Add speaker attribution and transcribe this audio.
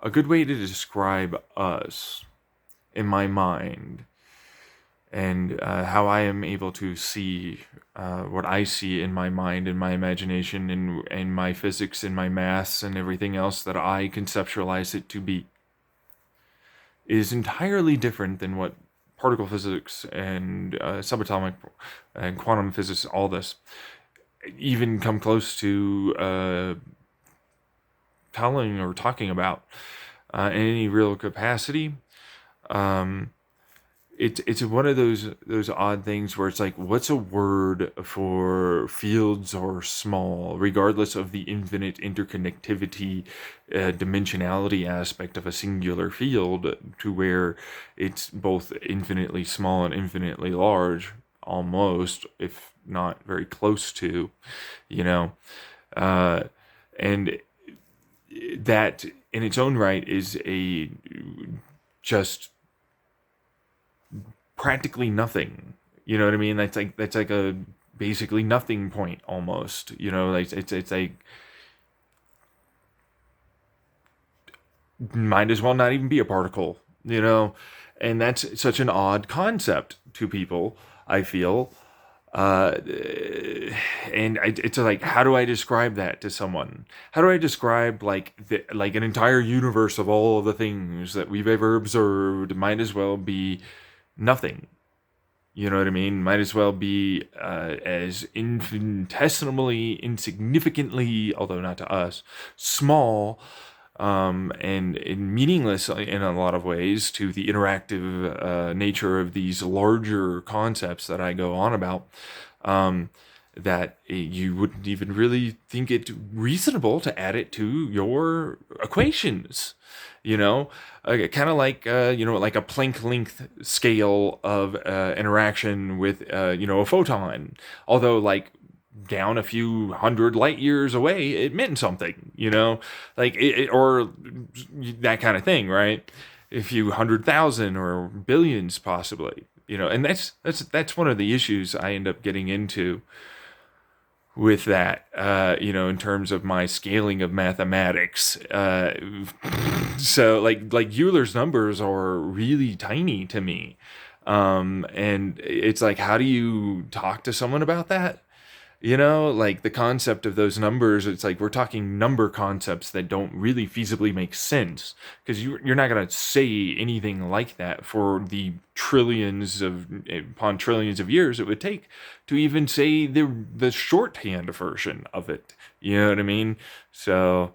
Speaker 1: a good way to describe us in my mind, and how I am able to see what I see in my mind, in my imagination, and my physics, and my maths, and everything else that I conceptualize it to be, is entirely different than what particle physics and subatomic and quantum physics, all this, even come close to telling or talking about in any real capacity. Um, it's one of those odd things where it's like, what's a word for fields or small, regardless of the infinite interconnectivity, dimensionality aspect of a singular field, to where it's both infinitely small and infinitely large, almost, if not very close to, you know, uh, and that in its own right is a just practically nothing. You know what I mean? That's like a basically nothing point almost. You know, like it's like, might as well not even be a particle. You know, and that's such an odd concept to people, I feel. Uh, and it's like, how do I describe that to someone? How do I describe like an entire universe of all of the things that we've ever observed might as well be nothing? You know what I mean? Might as well be as infinitesimally, insignificantly, although not to us, small, and meaningless in a lot of ways to the interactive nature of these larger concepts that I go on about. Um, that you wouldn't even really think it reasonable to add it to your equations, you know, kind of like like a Planck length scale of interaction with a photon. Although, like, down a few hundred light years away, it meant something, like or that kind of thing, right? A few 100,000 or billions, possibly, and that's one of the issues I end up getting into with that, in terms of my scaling of mathematics. So like Euler's numbers are really tiny to me. And it's like, how do you talk to someone about that? Like the concept of those numbers, it's like we're talking number concepts that don't really feasibly make sense, because you're not going to say anything like that for the trillions of upon trillions of years it would take to even say the shorthand version of it. You know what I mean? So